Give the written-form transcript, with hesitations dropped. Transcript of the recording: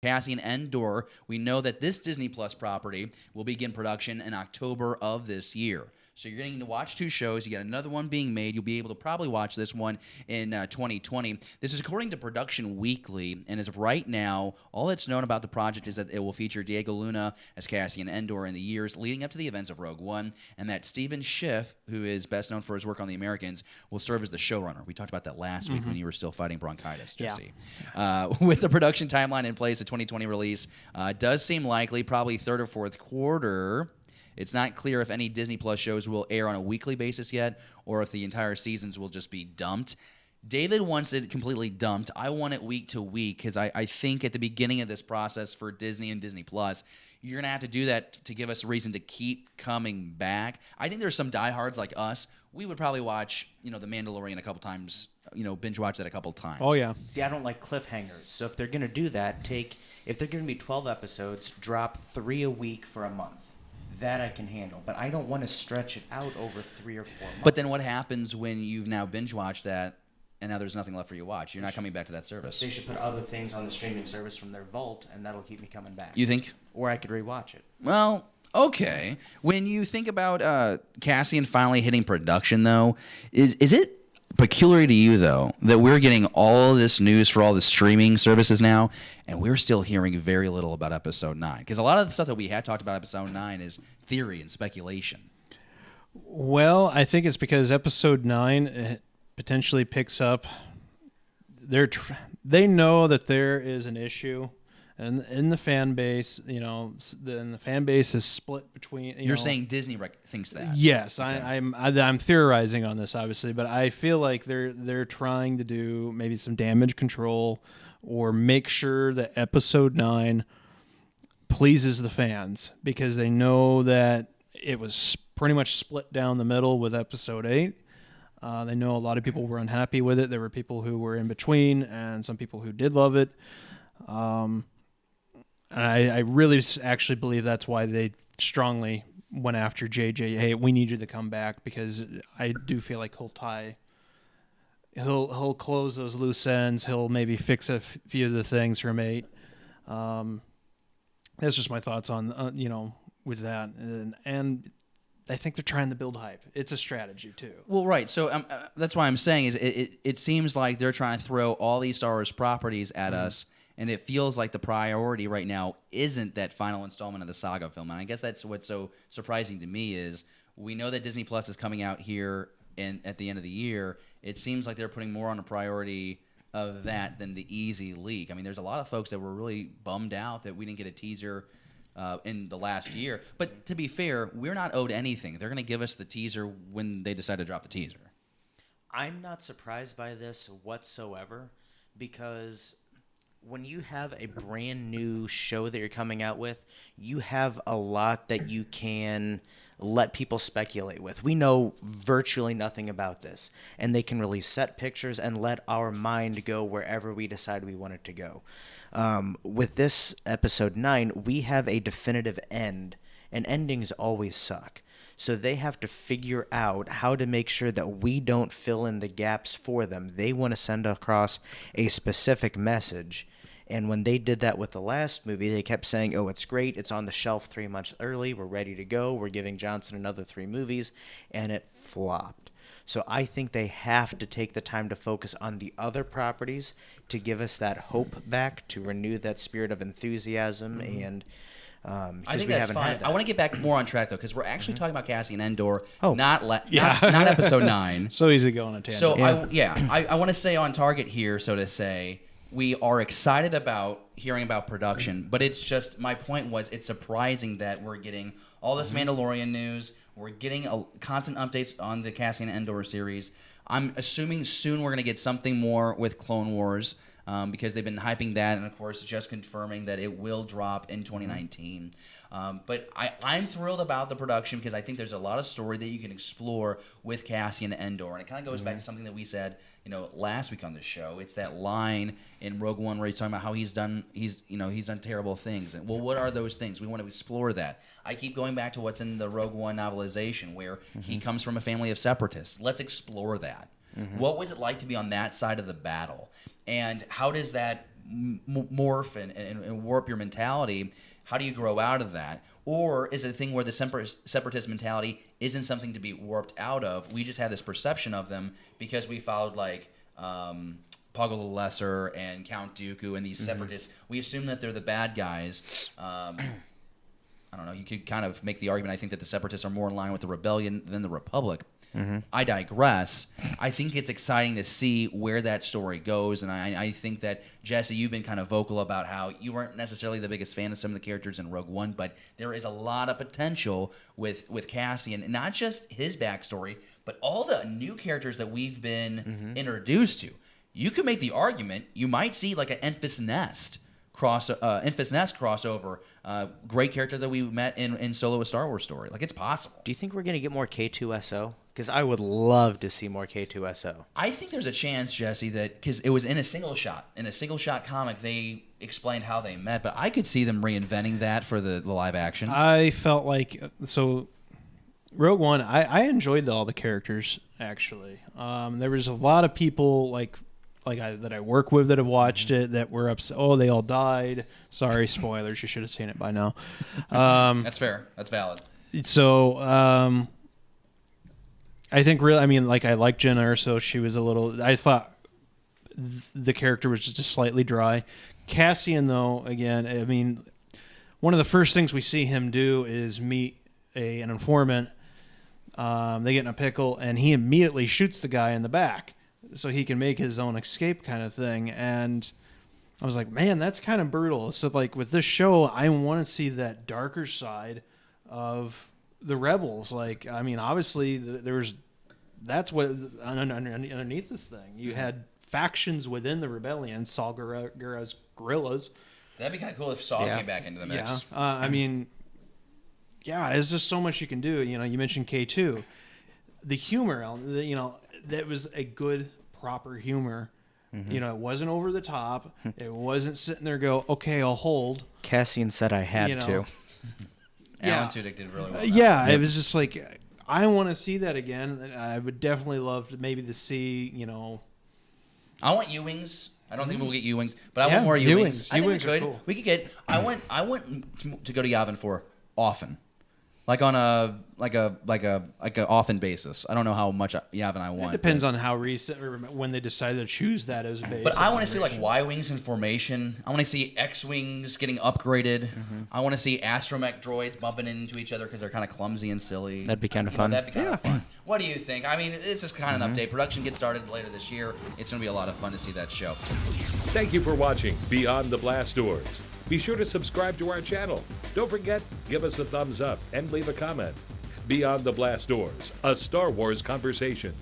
Cassian Andor, we know that this Disney Plus property will begin production in October of this year. So you're getting to watch 2 shows. You got another one being made. You'll be able to probably watch this one in 2020. This is according to Production Weekly, and as of right now, all that's known about the project is that it will feature Diego Luna as Cassian Andor in the years leading up to the events of Rogue One, and that Stephen Schiff, who is best known for his work on The Americans, will serve as the showrunner. We talked about that last week when you were still fighting bronchitis, Jesse. Yeah. With the production timeline in place, the 2020 release does seem likely, probably 3rd or 4th quarter. It's not clear if any Disney Plus shows will air on a weekly basis yet, or if the entire seasons will just be dumped. David wants it completely dumped. I want it week to week because I think at the beginning of this process for Disney and Disney Plus, you're going to have to do that to give us a reason to keep coming back. I think there's some diehards like us. We would probably watch, The Mandalorian a couple times, binge watch that a couple times. Oh, yeah. See, I don't like cliffhangers. So if they're going to do that, if they're going to be 12 episodes, drop 3 a week for a month. That I can handle, but I don't want to stretch it out over 3 or 4 months. But then what happens when you've now binge watched that and now there's nothing left for you to watch? You're not coming back to that service. They should put other things on the streaming service from their vault, and that'll keep me coming back. You think? Or I could rewatch it. Well, okay. When you think about Cassian finally hitting production, though, is it peculiar to you, though, that we're getting all this news for all the streaming services now, and we're still hearing very little about Episode 9? Because a lot of the stuff that we had talked about Episode 9 is theory and speculation. Well, I think it's because Episode 9 potentially picks up. They know that there is an issue, and in the fan base, the fan base is split between. You're saying Disney thinks that? Yes, okay. I'm theorizing on this, obviously, but I feel like they're trying to do maybe some damage control or make sure that Episode 9 pleases the fans because they know that it was pretty much split down the middle with Episode 8. They know a lot of people were unhappy with it. There were people who were in between and some people who did love it. And I really actually believe that's why they strongly went after JJ. Hey, we need you to come back because I do feel like he'll close those loose ends. He'll maybe fix a few of the things from 8. That's just my thoughts on with that. And I think they're trying to build hype. It's a strategy too. Well, right. So that's why I'm saying is it seems like they're trying to throw all these Star Wars properties at us. And it feels like the priority right now isn't that final installment of the saga film. And I guess that's what's so surprising to me is we know that Disney Plus is coming out here at the end of the year. It seems like they're putting more on a priority of that than the easy leak. I mean, there's a lot of folks that were really bummed out that we didn't get a teaser in the last year. But to be fair, we're not owed anything. They're going to give us the teaser when they decide to drop the teaser. I'm not surprised by this whatsoever because when you have a brand new show that you're coming out with, you have a lot that you can let people speculate with. We know virtually nothing about this, and they can release set pictures and let our mind go wherever we decide we want it to go. With this Episode 9, we have a definitive end, and endings always suck. So they have to figure out how to make sure that we don't fill in the gaps for them. They want to send across a specific message. And when they did that with the last movie, they kept saying, oh, it's great. It's on the shelf 3 months early. We're ready to go. We're giving Johnson another 3 movies. And it flopped. So I think they have to take the time to focus on the other properties to give us that hope back, to renew that spirit of enthusiasm. And I think that's fine. I want to get back more on track, though, because we're actually talking about Cassian Andor, Oh. not Episode 9. So easy to go on a tangent. So, I want to stay on target here, so to say. We are excited about hearing about production, but it's just, my point was, it's surprising that we're getting all this Mandalorian news. We're getting constant updates on the Cassian Andor series. I'm assuming soon we're going to get something more with Clone Wars because they've been hyping that, and of course just confirming that it will drop in 2019. But I'm thrilled about the production because I think there's a lot of story that you can explore with Cassian Andor, and it kind of goes back to something that we said, last week on the show. It's that line in Rogue One where he's talking about how he's done terrible things. And well, what are those things? We want to explore that. I keep going back to what's in the Rogue One novelization where he comes from a family of separatists. Let's explore that. What was it like to be on that side of the battle? And how does that morph and warp your mentality, how do you grow out of that? Or is it a thing where the separatist mentality isn't something to be warped out of? We just have this perception of them because we followed like Poggle the Lesser and Count Dooku and these separatists. We assume that they're the bad guys. I don't know. You could kind of make the argument, I think, that the separatists are more in line with the rebellion than the Republic. I digress. I think it's exciting to see where that story goes, and I think that, Jesse, you've been kind of vocal about how you weren't necessarily the biggest fan of some of the characters in Rogue One, but there is a lot of potential with Cassian, and not just his backstory, but all the new characters that we've been introduced to. You could make the argument you might see like an Enfys Nest crossover. Great character that we met in Solo: A Star Wars Story. Like, it's possible. Do you think we're going to get more K2SO? Because I would love to see more K2SO. I think there's a chance, Jesse, that because it was in a single shot. In a single shot comic, they explained how they met, but I could see them reinventing that for the live action. I felt like Rogue One. I enjoyed all the characters actually. There was a lot of people that I work with that have watched it that were upset. Oh, they all died. Sorry, spoilers. You should have seen it by now. That's fair. That's valid. So I think really, I like Jen Erso. She was a little. I thought the character was just slightly dry. Cassian, though, again, I mean, one of the first things we see him do is meet an informant. They get in a pickle, and he immediately shoots the guy in the back so he can make his own escape, kind of thing. And I was like, man, that's kind of brutal. So, like, with this show, I want to see that darker side of the rebels. Like, I mean, obviously that's what underneath this thing you had factions within the rebellion. Saul Guerrero's guerrillas. That'd be kind of cool if Saul came back into the mix. Yeah, I mean, yeah, there's just so much you can do. You know, you mentioned K2, the humor. You know, that was a good, proper humor. You know, it wasn't over the top. It wasn't sitting there okay, I'll hold. Cassian said I had to. Alan Tudyk did really well. It was just like, I want to see that again. I would definitely love to see, I want U-Wings. I don't think we'll get U-Wings, but I want more U-Wings. I think we could. Cool. We could get. I want to go to Yavin 4 often, like on a often basis. I don't know how much Yavin I want. It depends on how recent or when they decided to choose that as a base. But I want to see like Y-Wings in formation. I want to see X-Wings getting upgraded. I want to see astromech droids bumping into each other because they're kind of clumsy and silly. That'd be kind of fun. That'd be kind of fun. What do you think? I mean, this is kind of an update. Production gets started later this year. It's going to be a lot of fun to see that show. Thank you for watching Beyond the Blast Doors. Be sure to subscribe to our channel. Don't forget, give us a thumbs up and leave a comment. Beyond the Blast Doors, a Star Wars conversation.